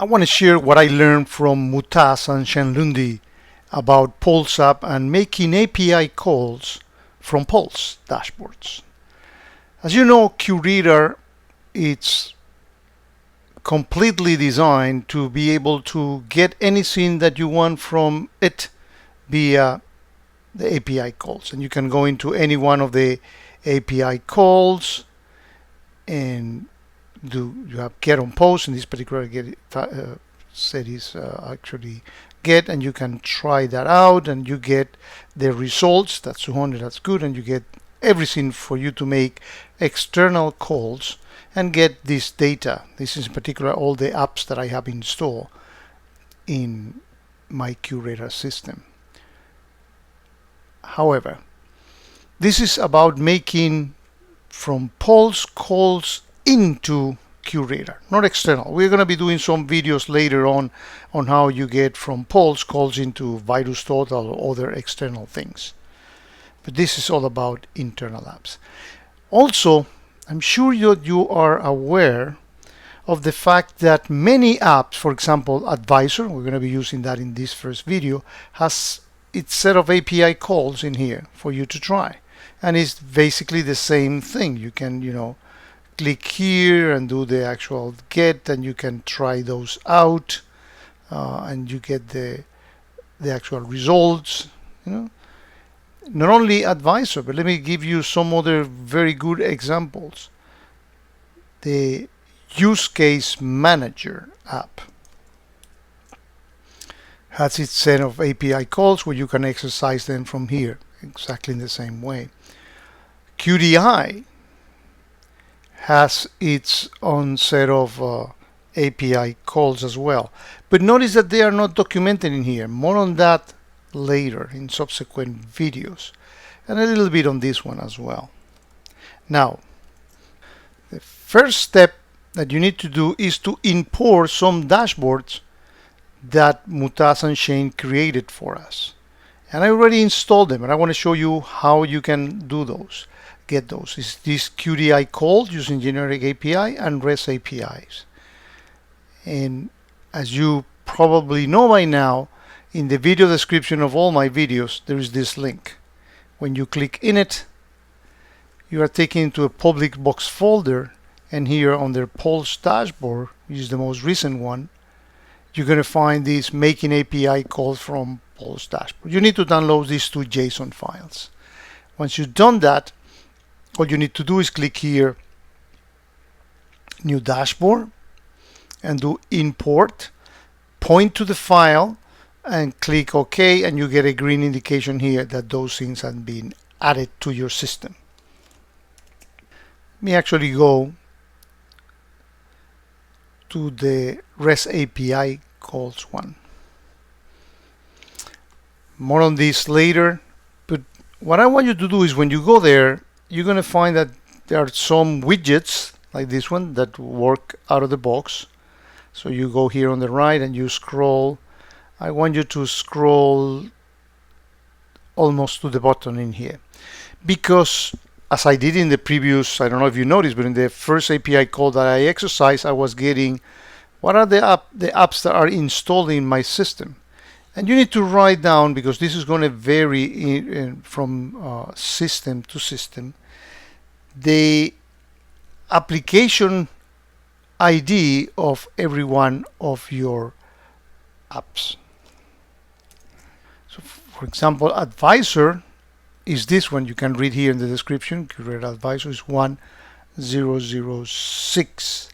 I want to share what I learned from Mutaz and Shenlundi about Pulse app and making API calls from Pulse dashboards. As you know, QReader it's completely designed to be able to get anything that you want from it via the API calls, and you can go into any one of the API calls and you have get on post. In this particular get set is actually get, and you can try that out and you get the results. That's 200, that's good, and you get everything for you to make external calls and get this data. This is in particular all the apps that I have installed in my QRadar system. However, this is about making from Pulse calls into QRadar, not external. We're going to be doing some videos later on how you get from Pulse calls into VirusTotal or other external things. But this is all about internal apps. Also, I'm sure that you are aware of the fact that many apps, for example, Advisor, we're going to be using that in this first video, has its set of API calls in here for you to try. And it's basically the same thing. You can, click here and do the actual get, and you can try those out, and you get the actual results. Not only Advisor, but let me give you some other very good examples. The Use Case Manager app has its set of API calls where you can exercise them from here, exactly in the same way. QDI has its own set of API calls as well. But notice that they are not documented in here. More on that later in subsequent videos, and a little bit on this one as well. Now, the first step that you need to do is to import some dashboards that Mutaz and Shane created for us. And I already installed them, and I want to show you how you can do those, get those. It's this QDI call using generic API and REST APIs. And as you probably know by now, in the video description of all my videos, there is this link. When you click in it, you are taken to a public box folder, and here on their Pulse dashboard, which is the most recent one, you're going to find this making API calls from Pulse dashboard. You need to download these two JSON files. Once you've done that, all you need to do is click here, new dashboard, and do import, point to the file, and click OK, and you get a green indication here that those things have been added to your system. Let me actually go to the REST API calls one. More on this later, but what I want you to do is when you go there, you're going to find that there are some widgets like this one that work out of the box. So you go here on the right and you scroll. I want you to scroll almost to the bottom in here, because as I did in the previous, I don't know if you noticed, but in the first API call that I exercised, I was getting what are the apps that are installed in my system. And you need to write down, because this is going to vary from system to system, the application ID of every one of your apps. So for example, Advisor is this one. You can read here in the description. QRadar Advisor is 1006.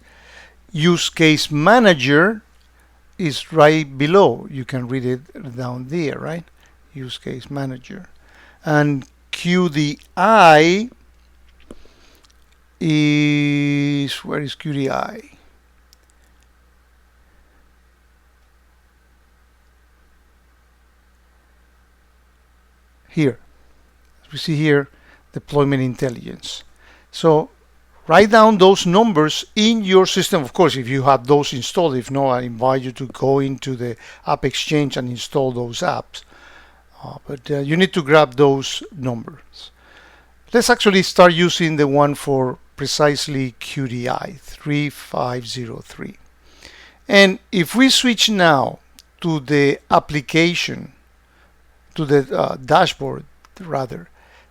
Use Case Manager is right below. You can read it down there, right? Use Case Manager. And QDI is, where is QDI? Here. As we see here, deployment intelligence. So write down those numbers in your system. Of course, if you have those installed. If not, I invite you to go into the App Exchange and install those apps. But you need to grab those numbers. Let's actually start using the one for precisely QDI 3503. And if we switch now to the application, to the dashboard rather,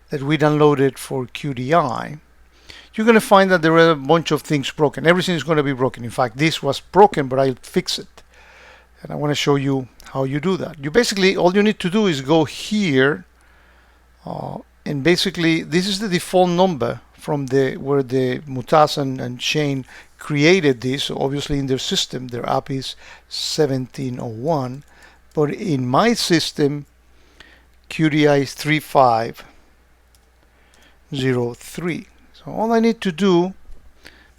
that we downloaded for QDI, you're going to find that there are a bunch of things broken. Everything is going to be broken. In fact, this was broken, but I'll fix it. And I want to show you how you do that. You basically, all you need to do is go here, and basically this is the default number from where the Mutaz and Shane created this. So obviously in their system, their app is 1701, but in my system, QDI is 3503. So all I need to do,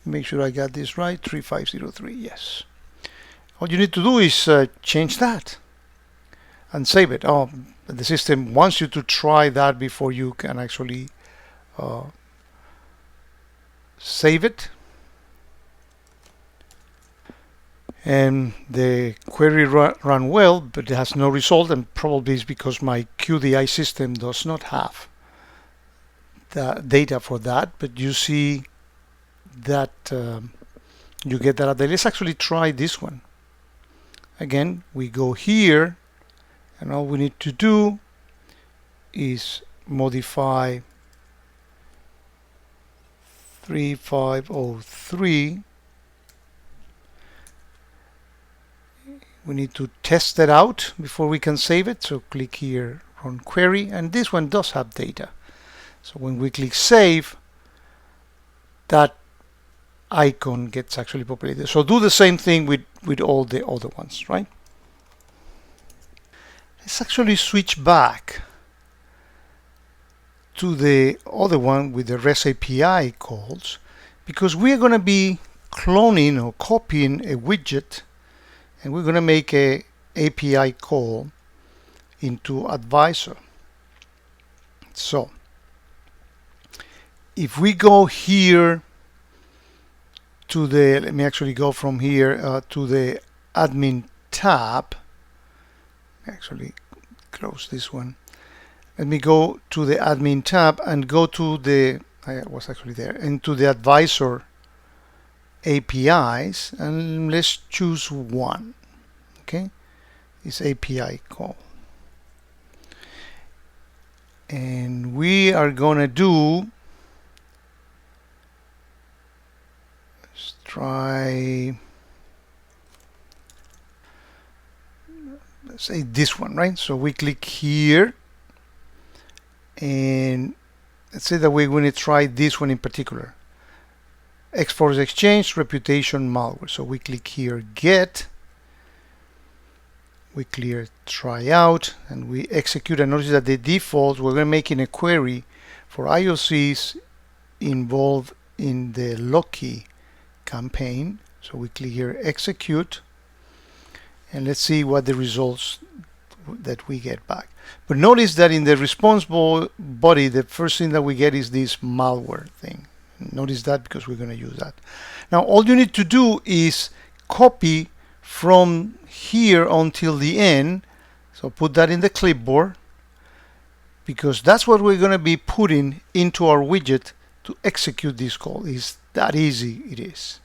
make sure I got this right, 3503, yes. All you need to do is change that and save it. Oh, the system wants you to try that before you can actually save it. And the query ran well, but it has no result, and probably it's because my QDI system does not have the data for that. But you see that you get that. Let's actually try this one. Again, we go here, and all we need to do is modify 3503. We need to test that out before we can save it. So click here, run query, and this one does have data. So when we click save, that icon gets actually populated. So do the same thing with all the other ones, right? Let's actually switch back to the other one with the REST API calls, because we are going to be cloning or copying a widget, and we're going to make a API call into Advisor. So if we go here to the, let me actually go from here to the admin tab. Actually close this one. Let me go to the admin tab and go to the, I was actually there, into the Advisor APIs, and let's choose one. Okay, this API call, and we are gonna do, let's try, let's say this one, right? So we click here, and let's say that we're going to try this one in particular, X-Force Exchange reputation malware. So we click here, get, we clear try out, and we execute, and notice that the default, we're going to make in a query for IOCs involved in the Loki campaign. So we click here, execute, and let's see what the results that we get back. But notice that in the response body, the first thing that we get is this malware thing. Notice that, because we're going to use that. Now all you need to do is copy from here until the end. So put that in the clipboard, because that's what we're going to be putting into our widget to execute this call. It's that easy it is.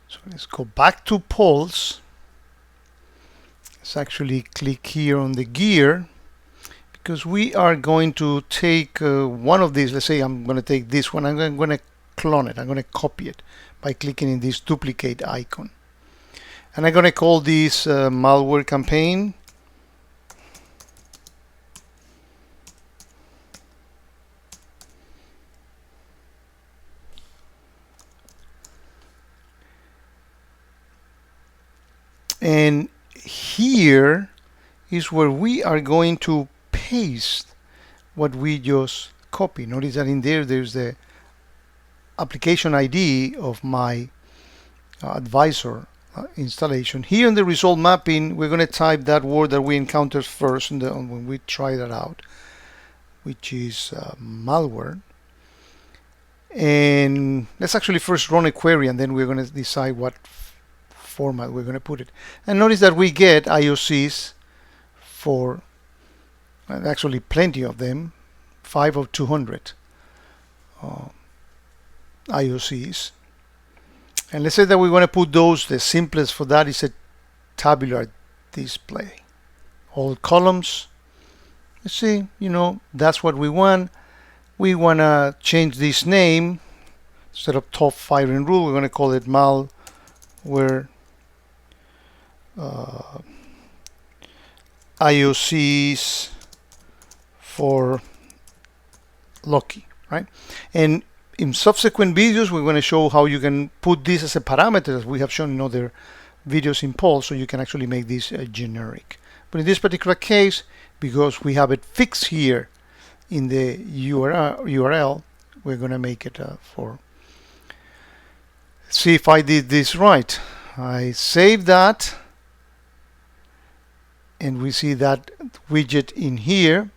So let's go back to Pulse. Let's actually click here on the gear, because we are going to take one of these. Let's say I'm going to take this one. I'm going to clone it. I'm going to copy it by clicking in this duplicate icon. And I'm going to call this malware campaign. And here is where we are going to paste what we just copied. Notice that in there, there's the application ID of my Advisor installation. Here in the result mapping, we're going to type that word that we encountered first when we try that out, which is malware. And let's actually first run a query, and then we're going to decide what format we're going to put it. And notice that we get IOCs for, and actually plenty of them, 5 of 200 IOCs. And let's say that we want to put those, the simplest for that is a tabular display. All columns. Let's see, that's what we want. We want to change this name. Instead of top firing rule, we're going to call it malware IOCs for Loki, right? And in subsequent videos, we're going to show how you can put this as a parameter, as we have shown in other videos in Pulse, so you can actually make this generic. But in this particular case, because we have it fixed here in the URL, we're going to make it for. See if I did this right. I save that, and we see that widget in here.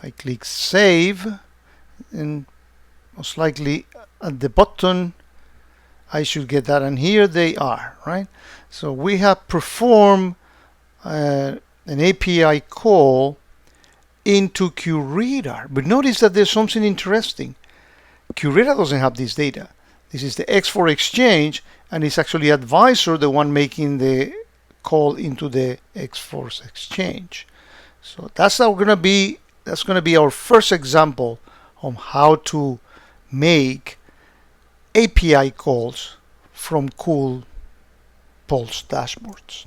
I click save, and most likely at the bottom I should get that, and here they are, right? So we have performed an API call into QRadar, but notice that there's something interesting. QRadar doesn't have this data. This is the X4 exchange, and it's actually Advisor, the one making the call into the X4 exchange. So that's going to be our first example on how to make API calls from cool Pulse dashboards.